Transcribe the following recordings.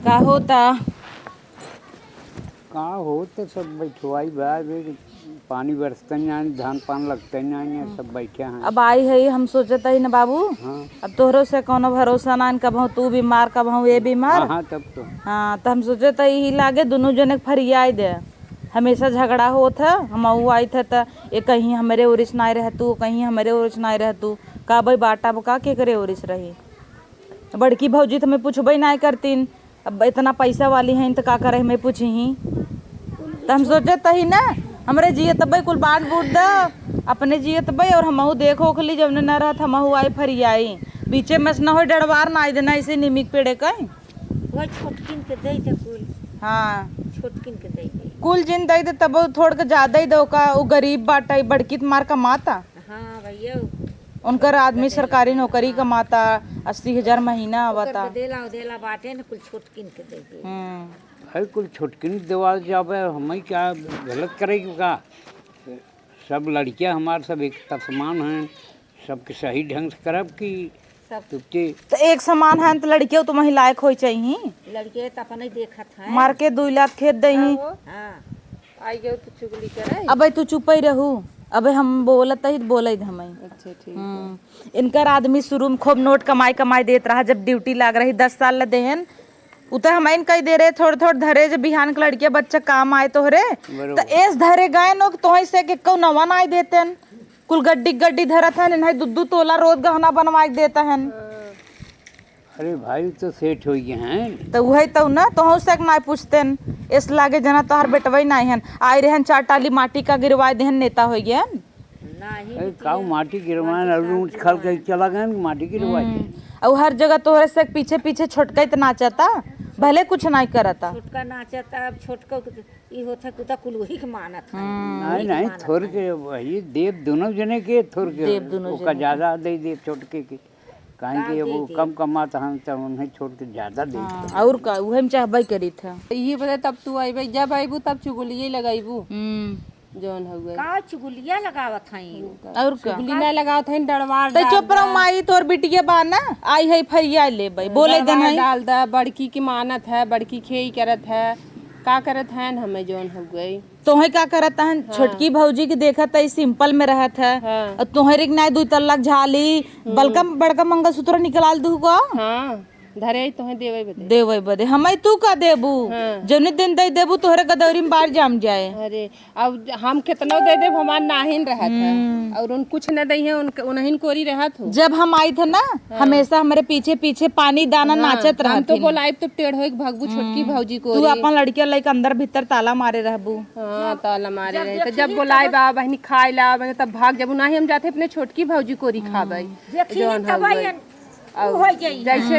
का होता का होते सब बैठवाई बा पानी बरसता नहीं, धान पान लगता नहीं, सब बैठे हैं। अब आई है हम सोचत ही ना बाबू। हाँ अब तोहरो से कोनो भरोसा ना, कब तू बीमार कब ये बीमार। हाँ तब तो हाँ तो हम सोचत ही लागे दोनों जने फरियाई दे। हमेशा झगड़ा होत है, हम आई थे तो ये कहीं हमारे ओरिस ना रह तू, कहीं हमारे ओरिस ना रह तू। का भाई बाटा का के करे ओरिस रही। बड़की भौजी तो मैं पूछबे ना करतीन। अब इतना पैसा वाली हैं तो का करे मैं पूछी ही। तो हम सोचत ही ना हमरे जियत भाई कुल बांट बूट द अपने जियत भाई, और हमहू देखो खली जब न रहत हमहू आई फरियाई बीचे में ना हो डरवार ना आई देना ऐसे निमिक पेड़े कहीं वो छोटकिन के दे दे कुल। हाँ छोटकिन के दे दे कुल जिन दई दे तब थोड़ के ज्यादा ही दो का वो गरीब बाटा बड़की मार कमाता। हाँ भैया उनकर आदमी सरकारी नौकरी कमाता 80,000 महीना आवता। देला बाटे न कुल छोटकिन के दे दे। है कुल छुटकिन देवा जावे, हमें क्या गलत करेगी का। सब लड़कियां हमारे सब एक समान हैं, सबके सही ढंग से करब की तुझे तो एक समान है तो लड़कियों तो वही लायक हो चाहिए। लड़के तो अपन देखत है मार के 2 लाख खेत दही। हाँ आई गयो तो चुगली करे। अबे तू चुप ही रहू। अबे हम बोलत ही बोले हम। अच्छा ठीक। इनकर आदमी शुरू में खूब नोट कमाई देत रहा। जब ड्यूटी लाग रही 10 साल देहन उतर हम कही दे रहे थोड़े थोड़े धरे जब बिहान के लड़के बच्चा काम आए तोहरे तो एस धरे गए नो तो से के कौ नवा ना देते कुल गड्डी धरत है नहीं 2-2 तोला रोज गहना बनवाई देता है। अरे भाई तो सेठ हो गए हैं तो वही तो ना तो से ना पूछते इस लागे जना तोहर बेटवई नहीं है आई रहन 4 टाली माटी का गिरवा देहन नेता हो गया। अरे काऊ माटी गिरवाए खल के चला गए माटी गिरवाए। और हर जगह तोहरे से पीछे पीछे छोटका तो नाचता भले कुछ नहीं करता। छोटका नाचता अब छोटका ई होता कुता कुल वही के मानत है। नहीं थोड़ के वही देव दोनों जने के थोड़ के ओका ज्यादा दे दे छोटके के काहे कि वो कम कमाता हम तो उन्हें छोड़ के ज्यादा दे। और का उहे में चाहबे करी था ये बता तब तू आईबे जब आईबू तब चुगलिए लगाईबू जौन हुए का चुगलिया लगावत हई और का चुगली ना लगावत है डरवार तो चुप रहो माई तोर बिटिया बा ना आई है फरिया ले भाई बोले दन है डाल दा बड़की की मानत है बड़की खेई करत है का करत है हमें जौन हो गई तोहे का करता है। छोटकी भौजी की देखत है सिंपल में रहत है और तोहरे के ना 2 तल्लक झाली बड़का बड़का मंगलसूत्र निकाल दू को। हाँ धरे तो देवे बदे देवे बदे हमें तू का देबू जौने दिन दे देबू तोहरे गदौरी में बाहर जाम जाए। अरे अब हम कितना दे देब हमार नाहिन रहत है और उन कुछ न दई है उन्हीं कोरी रहत हो। जब हम आई थे ना हमेशा हमारे पीछे पीछे पानी दाना नाचत रहा। हम तो बोलाइब तो टेढ़ होई भगबू छोटकी भौजी को तू अपन लड़किया लेके अंदर भीतर ताला मारे रहबू। हाँ ताला मारे रहे तो जब बोलाइब आ बहनी खाए ला तब भाग जब नहीं हम जाते अपने छोटकी भौजी कोरी खाबे जौन हो जैसे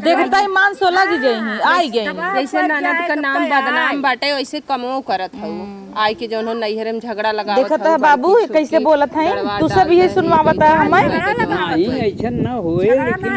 देखता ईमान 16 की जई आई गई जैसे ननद का नाम बदनाम बाटे वैसे कमो करत हूँ आई के जौन हो नैहर में झगड़ा लगावत देखता है बाबू कैसे बोलत है तू सब ये सुनवावत है हमें नहीं ऐसा ना होए लेकिन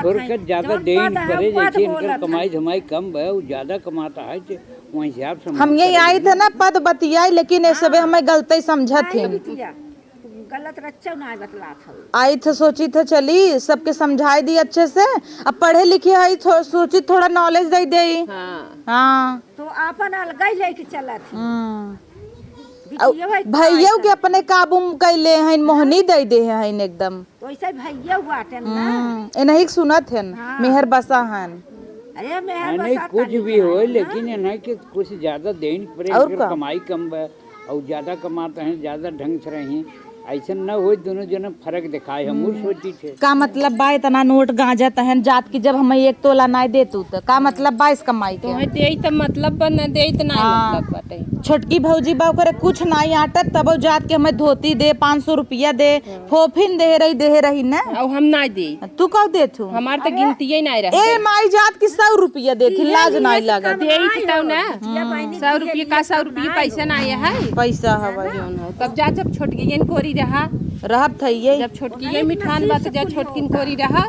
थोड़ के ज्यादा देन करे जैसे इनकर कमाई धमाई कम है वो ज्यादा कमाता है तो वही हिसाब से हम यही आई थे ना पद बतियाई लेकिन ये सब हमें गलती समझत थे गलत रच्चा ना बतलात हो। आई थे सोची थे चली सबके समझाई दी अच्छे से अब पढ़े लिखे आई सोची थोड़ा नॉलेज दे दे। हाँ तो अपन अलग ही लेके चला थी भैया के अपने काबू में कैले हैं मोहनी दे दे हैं एकदम वैसे भैया बाटे ना नहीं सुनत है मेहर बसा है। अरे मेहर नहीं कुछ भी हो लेकिन नहीं कि कुछ ज्यादा देन पड़े कमाई कम है और ज्यादा कमाते हैं ज्यादा ढंग से रही ऐसा न हो दोनों जन फर्क दिखाए हम सोची थे का मतलब बा इतना नोट गांजा तहन जात की जब हमें 1 तोला ना दे तू तो का मतलब बा इस कमाई के तो दे त मतलब न दे त ना मतलब बाटे। छोटकी भौजी बा करे कुछ नहीं आटत तब जात के हमें धोती दे 500 रुपया दे फोफिन दे रही ना और हम ना दे तू कब दे तू हमार तो गिनती नहीं रहे ए माई जात की 100 रुपया दे थी लाज नहीं लगा दे तब ना 100 रुपये का 100 रुपये पैसा ना है पैसा हवा तब जा जब छोटकी जन कोरी रहा रहब थई जब छोटकी ये मिठान बात जा छोटकिन कोरी रहा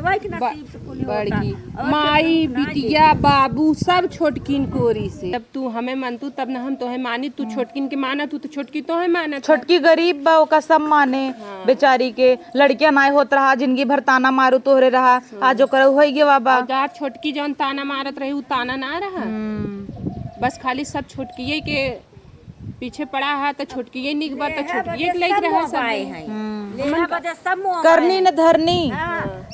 भैया के नसीब से कुल होता बड़की माई बिटिया बाबू सब छोटकिन कोरी से। जब तू हमें मनतू तब न हम तोहे मानी, तू छोटकिन के माना तू तो छोटकी तोहे माना। छोटकी गरीब बा ओका सब माने बेचारी के, लड़कियां नाय होत रहा जिंदगी भर ताना मारू तोहरे रहा, आज ओकर होई गे बाबा। जा छोटकी जौन ताना मारत रही उ ताना ना रहा, बस खाली सब छोटकिए के पीछे पड़ा है तो छोटकिए निकबा तो छोटकिए के लग रहा सब लेहा बदे सब मोह करनी न धरनी।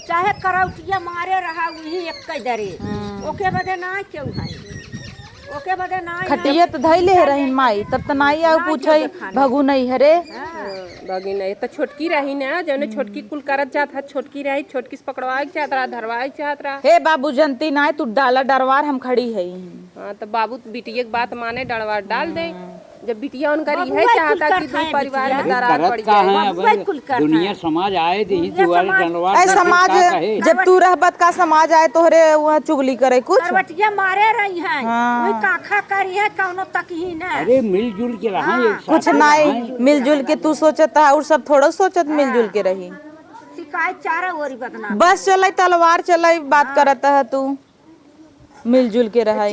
चाहे करौटिया मारे रहा वही एक दरे ओके बदे ना क्यों है, ओके बदे ना खटिया तो धैले रही माई, तब तो नाई आ पूछई भगू नहीं हरे बगी नहीं तो छोटकी रही ना, जौने छोटकी कुल करत जात है छोटकी रही, छोटकी से पकड़वाए चाहत रहा, धरवाए चाहत रहा। हे बाबू जनती नाय तू डाला डरवार हम खड़ी है। हाँ तो बाबू बिटिया की बात माने डरवार डाल दे। जब बिटिया उनका है चाहता कि दो परिवार में दरार पड़ जाए। दुनिया समाज आए थे ऐ समाज जब तू रहबत का समाज आए तोहरे वहाँ चुगली करे कुछ करवटिया मारे रही है वही काखा करी है कौनो तक ही ना। अरे मिलजुल के रहा कुछ नाई मिलजुल के तू सोचत है और सब थोड़ा सोचत मिलजुल के रही। शिकायत चारा ओरी बदनाम बस चल तलवार चल बात करत है तू मिलजुल के रहा।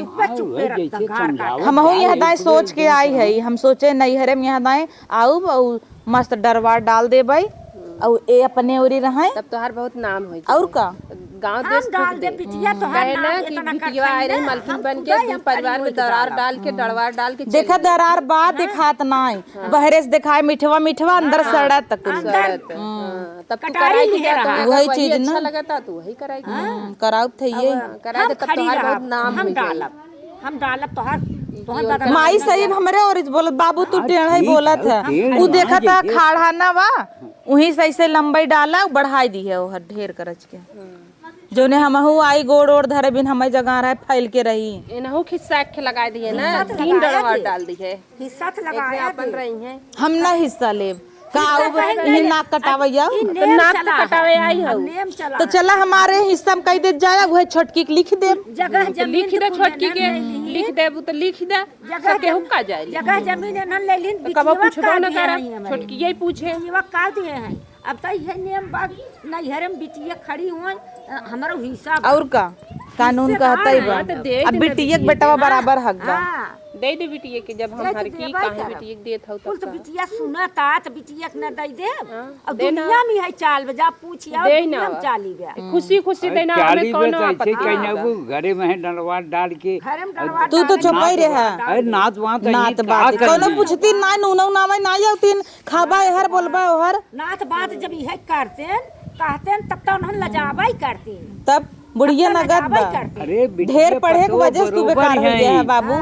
हम यहाँ दाएं सोच के आई है, हम सोचे नहीं हरे में यहाँ दाएं आऊ मस्त डरवार डाल दे भाई और ए अपने ओरी रहा। तब तोहार बहुत नाम होई और का गांव देश डाल दे बिटिया तो है ना कि बिटिया आई रही मलकिन बन के दो परिवार में दरार डाल के डरवार डाल के देखा दरार बात दिखात नाई बहरे से दिखाए मिठवा मिठवा अंदर सड़ा तक तब तू कराई के जाता वही चीज अच्छा ना लगता तू वही कराई कराऊ थे ये कराई तब तोहार बहुत नाम हम होई डालब तोहार माई सही हमरे और बोलत बाबू तू टेढ़ा ही बोलत है उ देखा था खाड़ा ना बा वही सही से लंबाई डाला बढ़ाई दी है वो ढेर करच के जोने हमहू आई गोड़ ओड़ धरे बिन हमें जगह रहे फैल के रही इनहू खिस्सा के लगा दिए ना 3 डरवार डाल दी है हिस्सा तो लगाया अपन रही है हम ना हिस्सा लेब का ये नाक कटावैया तो नाक तो कटावे आई हो नेम चला तो चला हमारे हिस्सा में कह दे जाया वह छोटकी के लिख दे जगह तो लिख दे छोटकी के लिख दे तो लिख दे जगह के हुक्का जाए जगह जमीन न ले लिन तो कब पूछबो न करा छोटकी यही पूछे बिटिया का दिए हैं। अब तो ये नियम बात नैहर में बिटिया खड़ी हुई हमारा हिस्सा और का कानून कहता ही बा अब बिटिया के बेटवा बराबर हक बा दे दे बिटिया के जब हम हर की काहे बिटिया के देत हो कुल तब तो बिटिया सुनता तो बिटिया के न दे दे अब दुनिया में है चाल बजा पूछिया दे दुनिया ना। में चाली गया खुशी खुशी देना हमें कौन आपत्ति कहना वो घरे में है डलवार डाल के घर में डरवा तू तो चुपाई रहा अरे नात वात नात बात कोनो पूछती ना नूना नाम ना जातीन खाबा हर बोलबा हर नाथ बात जब यह करते कहते तब तो उन्हें लजावाई करती तब बुढ़िया नगद बा अरे ढेर पढ़े के वजह से तू बेकार हो गया है बाबू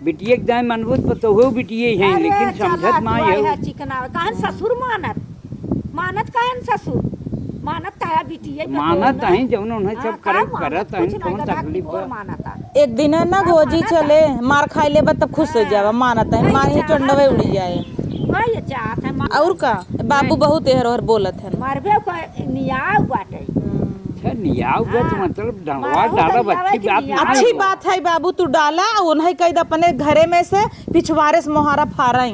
बिटिया के दाएं मनबूत पर तो हो बिटिया है लेकिन समझत ना है चिकनावे कहन ससुर मानत कहन ससुर मानत ताया बिटिया मानत है जब उन्होंने सब करत है कौन तकलीफ बा मानता एक दिन है ना गोजी चले मार खाई ले तब खुश हो जावा मानत है मार ही चंडवे उड़ी जाए वही चाहत है और का बाबू बहुत एहर और बोलत है मारबे को नियाव बाटे नियाव गत मतलब डलवार डाला अच्छी बात नहीं अच्छी बात है बाबू तू डाला उन्हें कह अपने घरे में से पिछवाड़े से मोहारा फारई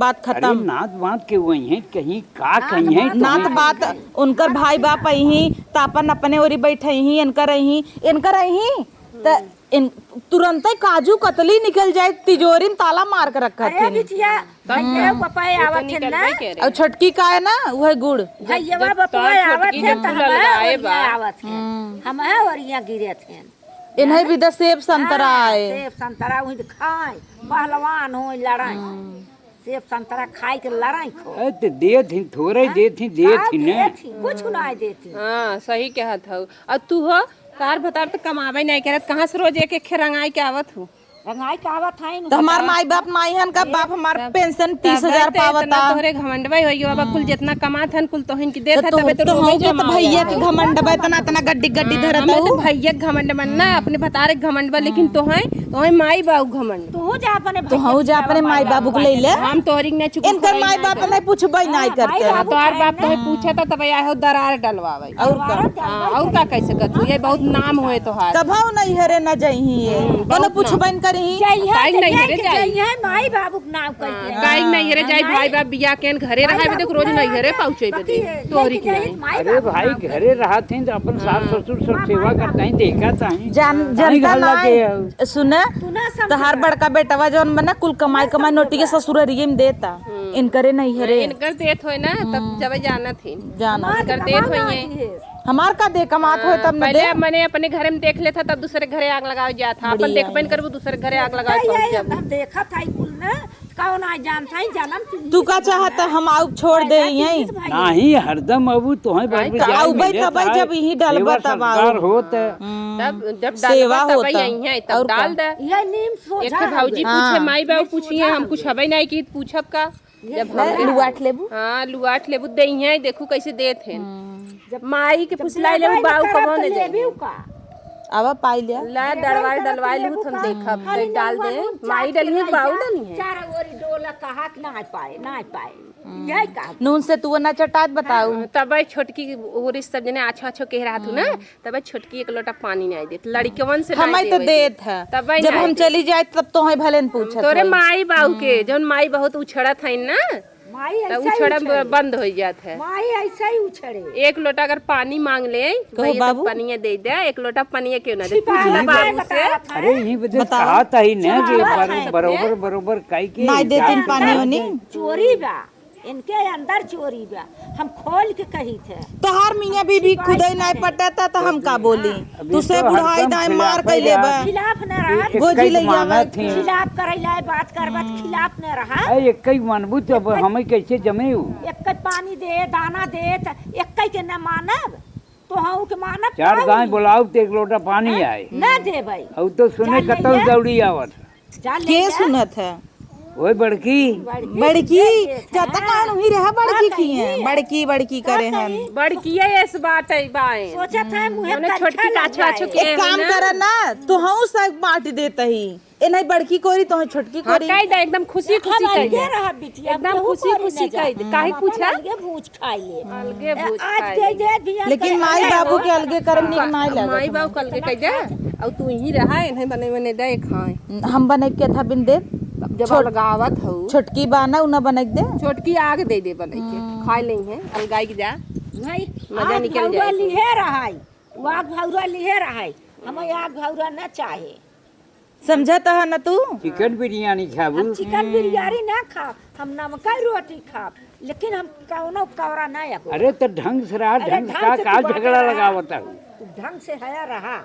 बात अरे खत्म नात बात के वही है कहीं का कहीं है नात बात उनकर भाई बाप ही तापन अपने ओरी बैठे ही इनकर ही तो इन तुरंत ही काजू कतली निकल जाए तिजोरी में ताला मार के रखा अरे बिटिया भैया पपाई आवत है ना और छोटकी का है ना वह गुड़ भैया पपाई आवत है तो हम आवत है हम है और यहाँ गिरे थे इन्हें भी दस सेब संतरा आए सेब संतरा वही खाए पहलवान हो लड़ाई सेब संतरा खाई के लड़ाई खो तो दे थी थोड़े दे थी ना कुछ ना देती हां सही कहत हो। और तू हो तार भतार तो कमावे नहीं करत कहां से रोज एक एक रंगाई के आवत हो रंगाई का आवत है तो हमार माई बाप माई हन का बाप हमार पेंशन 30,000 पावता तोहरे घमंडवा होई बाबा कुल जितना कमात हन कुल तोहन की देत है तबे तो तो रोवे हम तो भैया के घमंड तना तना गड्डी गड्डी धरत हमें तो भैया घमंड बनना अपने भतारे घमंड बा लेकिन तोहे माई बाऊ घमंड तू जा अपने तो हम जा अपने माई बाबू को ले ले हम तोहरी ने चुप इनकर माई बाप नहीं पूछबई नहीं करते तोहार बाप तोहे पूछा था तब आया हो दरार डलवावे और का और का कैसे कतू ये बहुत नाम होए तोहार कभौ नहीं हरे न जही कोनो पूछबई करी काहे नहीं हरे जाई माई बाबू के नाम करके काहे नहीं हरे जाई भाई बाप बिया के घरे रहा है देख रोज नहीं हरे पहुंचे बदे तोहरी की नहीं अरे भाई घरे रहा थे तो अपन सास ससुर सब सेवा करता ही देखा था जनता ना सुने तहार बड़का बेटवा जौन बना कुल कमाई कमाई नोटी के ससुररिये में देता इनकरे नहीं हरे इनकर देत होय ना तब जब जाना थी जाना इनकर देत होइए हमार का दे कमात हो तब न दे पहले मैंने अपने घर में देख लेता तब दूसरे घरे आग लगावे जात था अपन देख बन कर वो दूसरे घरे आग लगावे पहुंच जाबो हम देखा था कुल ने कौन आ जानता ही जानम तू का चाहता हम आउ छोड़ दे यही नहीं हरदम अबू तो है आउ भाई तब जब यही डालबा तब आउ होत तब जब सेवा डालबा तब होता। यही है तब डाल दे ये नीम सोझा एक भौजी पूछे माई बाबू पूछिए हम कुछ हबे नहीं की पूछब का जब लुआट लेबू हां लुआट लेबू देई है देखू कैसे देत हैं जब माई के पुछलाई लेबू बाऊ कबो ने दे आवा पाई लिया ला डलवाई लू हम देखब दे डाल दे माई डली है बाऊ डली है चार ओरी डोला कहा कि ना पाए यही कहा नून से तू ना चटात बताऊ तब छोटकी ओरी सब जने आछो आछो कह रहा थू ना तब छोटकी एक लोटा पानी नहीं देत लड़कवन से हमें तो देत है तब जब हम चली जाए तब तो है भले न पूछत तोरे माई बाऊ के जौन माई बहुत उछड़त है ना माई तब उछड़ा बंद हो जात है माई ऐसा ही उछड़े एक लोटा अगर पानी मांग ले कहो बाबू पानी दे दे एक लोटा पानी क्यों ना दे पूछला बाबू से अरे यही वजह कहा था ही ना कि बरोबर बरोबर काई के नहीं देतीन पानी होनी चोरी बा इनके अंदर चोरी बा हम खोल के कही थे तोहार मियां बीबी खुदे नहीं पटाता तो हम का बोली दूसरे बुढ़ाई दाई मार के लेबा खिलाफ न रहा गोजी लइया खिलाफ करैला बात करबत खिलाफ न रहा एक ही मानबू तो अब हमें कैसे जमे एक पानी दे दाना दे एक के न मानब तो हम के मानब चार गाय बुलाओ तो एक लोटा पानी आए न दे भाई अब तो सुने कतौ दौड़ी आवत जा के सुनत है ओए बड़की बड़की जब तक आणु ही रहा बड़की की है बड़की करे हम बड़किए इस बात है बाएं सोचा था मुहे हमने छोटकी काछो आछो के एक काम कर ना तू हम सब बांट देता ही ए नहीं बड़की कोरी तो छोटकी कोरी कह दे एकदम खुशी खुशी कह दे रहा बिटिया एकदम खुशी खुशी कह दे काहे पूछा अलगे भूज खाई ले अलगे भूज आज दे दे दिया लेकिन माई बाबू के अलगे करम निक नहीं लगा माई बाबू कल के कह दे और तू ही रहा इन्हें बने दे खाए हम बने के था बिन दे जब लगावत हो छोटकी बाना उना बने दे छोटकी आग दे दे बने के खाई ले हैं अलगाई के जा नहीं मजा निकल जाए लिए रहाई वाग भौरा लिए रहाई हमें आग भौरा न चाहे समझता है ना तू चिकन बिरयानी खाबू हम चिकन बिरयानी ना खा हम नमका रोटी खा लेकिन हम कौनो कौरा ना आको अरे तो ढंग से रहा ढंग का झगड़ा लगावता ढंग से है रहा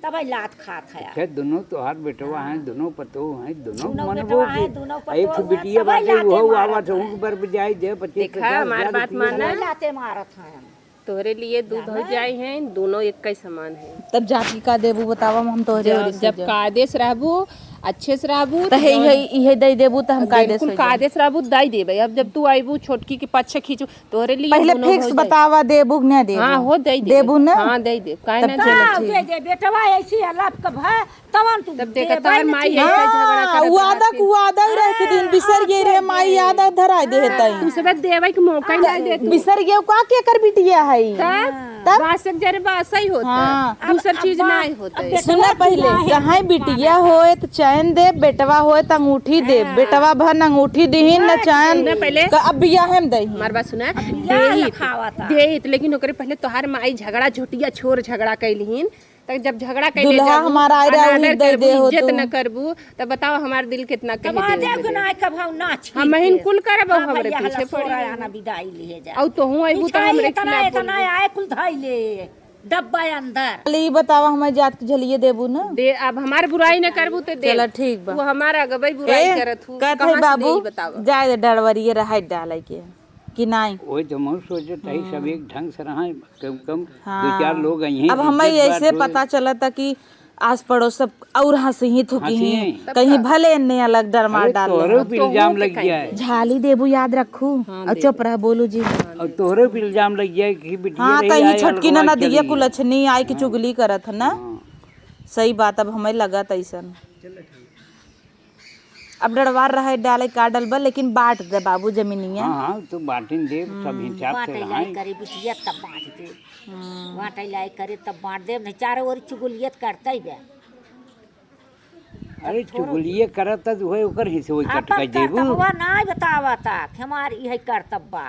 तब लात खात है है दोनों तोहार बेटवा हैं दोनों पतो हैं दोनों दोनों मनबो बेटवा हैं, दोनों पतोह एक हैं, बिटिया तब बाटे लाते वो मारत आवत हूं बर बजाई दे 25 देखा हमार बात माना लाते मारत हैं हम तोहरे लिए दूध हो जाए हैं दोनों एक का समान है तब जाति का देबू बतावा हम तोहरे जब कायदेस रहबू अच्छे से रहबू तो हे दे देबू तो हम कायदे बिल्कुल से कायदेस रहबू दाई देबे अब जब तू आईबू छोटकी के पीछे खींचू तोहरे लिए पहले दोनों फिक्स हो जाए। बतावा देबू ना देबू हाँ हो दे देबू ना हाँ दे दे काहे ना का दे दे बेटवा ऐसी अल्लाह का भय तवन तू तब देखा तोहर माई ऐसे झगड़ा हाँ, करे वादा ही रख दिन बिसर गए रे माई याद धरा दे तई तू सब देवे के मौका ही नहीं दे तू बिसर गए का के कर बिटिया है तब बासक जरे बासा ही होता हाँ। है दूसर चीज नहीं होता है सुना पहले कहाँ बिटिया होए तो चैन दे बेटवा होए तो अंगूठी दे बेटवा भन अंगूठी दीहिन न चैन पहले अब बियाह हम दही हमार बात सुना देहित लेकिन ओकरे पहले तोहार माई झगड़ा झोटिया छोर झगड़ा कैलिहिन तब जब झगड़ा कैले दुल्हा हमारा आए रहा अनादर दे दे करबू हो इज्जत तू। न करबू तब बताओ हमार दिल कितना कह देव दे ना कब हम ना छी हम हिन कुल करब हमरे पीछे पड़ी आना विदाई लिए जा औ तो हूं आइबू तो हमरे इतना खिलाफ इतना आए कुल धाई ले डब्बा अंदर खाली बतावा हमारे जात के झलिए देबू ना दे अब हमार बुराई न करबू तो दे चला ठीक बा वो हमारा गबई बुराई करत हूं कहत है बाबू बताओ जाए दे डरवरिए रहा डाले के कि नहीं वही तो मैं सोचत है सब एक ढंग से रहा कम कम हाँ। 2-4 लोग यहीं अब हमें ऐसे पता चला था कि आस पड़ोस सब और हंसी ही थुकी हंसी ही हैं। कहीं भले ने अलग डर मार डाल तोहरे पे इल्जाम लग गया है झाली देबू याद रखू और चुप रह बोलू जी और तोहरे पे इल्जाम लग गया है कि बिटिया हाँ रही कहीं आए छोटकी अलगवा ना चली दिया गई। कुल अच्छनी आई की चुगली करत है ना सही बात अब हमें लगा तैसन अब डरवार रहे डाले का डलबा लेकिन बांट दे बाबू जमीनिया हाँ हाँ तो बांटें दे सब हिसाब से बाटे रहा लाई करे बिटिया तब बांट दे बाटे लाई करे तब बांट दे नहीं चारों ओर चुगलियत करता ही बे अरे चुगलिए करत त होय ओकर हिस्से कट अपन के देबू कर्तव्य ना बतावता कि हमार ई है कर्तव्य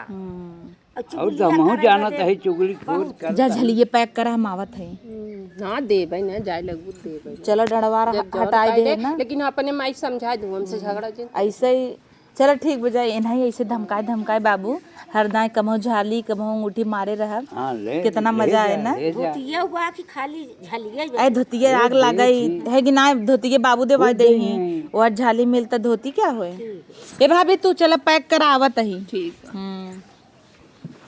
और हमहू जानत है चुगली खोर कर जा झलिए पैक करा हम आवत है ना देबै ना जाए लगू देबै चलो डंडवार हटाई दे ना लेकिन अपने माई समझा दूं हमसे झगड़ा जे ऐसे ही चलो ठीक बजाय इन्हीं ऐसे धमकाए धमकाए बाबू हरदाई कमो झाली कमो अंगूठी मारे रहा हां ले कितना मजा आए ना धोतिए हुआ कि खाली झलिए ऐ धोतिए आग लगाई है कि ना धोतिए बाबू दे दे ही और झाली मिलता धोती क्या होए ए भाभी तू चल पैक करा आवत ही ठीक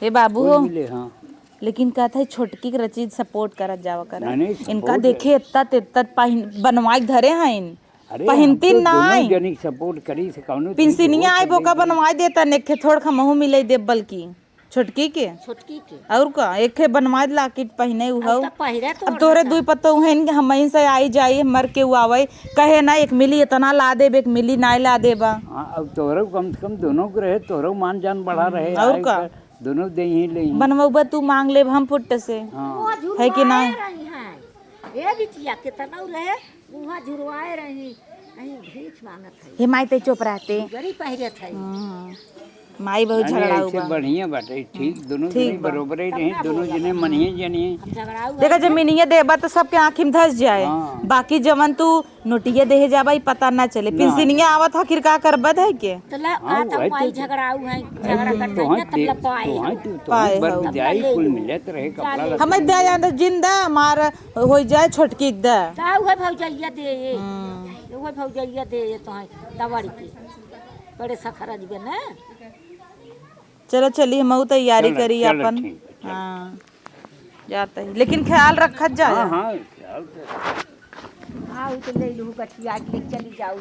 ए बाबू हो मिले हां लेकिन कहता है छोटकी के रचीज सपोर्ट करत जावा कर नहीं, इनका देखे इतना तित्ता बनवाई धरे हैं अरे पहिनती हम तो नाई। दोनों जनी सपोर्ट करी से कौनो पिंसिनिया आई बोका बनवाई देता नेखे थोड़ खमहू मिले दे बल्कि छोटकी के छोटकी के और का एक खे बनवाई लाकिट पहने उहौ तब पहिरे तो अब तोरे दुई पत्तो हैं कि हम से आई जाई मर के आवे कहे ना एक मिली इतना ला देब एक मिली ना ला देबा हां अब तोरो कम से कम दोनों को रहे तोरो मान जान बढ़ा रहे और आए का? कर, दोनों दे ही ले ही। बनवाबा तू मांग ले हम फुट से हां है कि ना रही हैं ए बिटिया कितना रहे वहां झुरवाए रही नहीं भीख मांगत है हे माई ते चुप रहते गरी पहिरे थे माई बहुत झगड़ा ऐसे हुआ बढ़िया बाटे ठीक दोनों जने बरोबर ही रहे दोनों जने मनिए जनिए झगड़ा हुआ देखा जमीनिया देबा तो सबके आँखी में धस जाए हाँ। बाकी जवन तू नोटिया देहे जाबा पता ना चले पिंसिनिया आवत आखिर का करबत है के तो ला का तो माई झगड़ा हुआ है झगड़ा करते हैं तब ला पाए पाए बर जाई कुल मिलत रहे कपड़ा लत्ता। हमें दे जाए जिंदा मार हो जाए छोटकी दे ता उहे भौजैया दे उहे भौजैया दे तो है दवारी की बड़े सखरा दिबे ना चलो चली हम तैयारी चलो, करी चलो, अपन ठीक है, चलो। हाँ जाता है लेकिन ख्याल रखत जाए हाँ हाँ ख्याल से। हाँ तो ले लू कटिया के चली जाऊ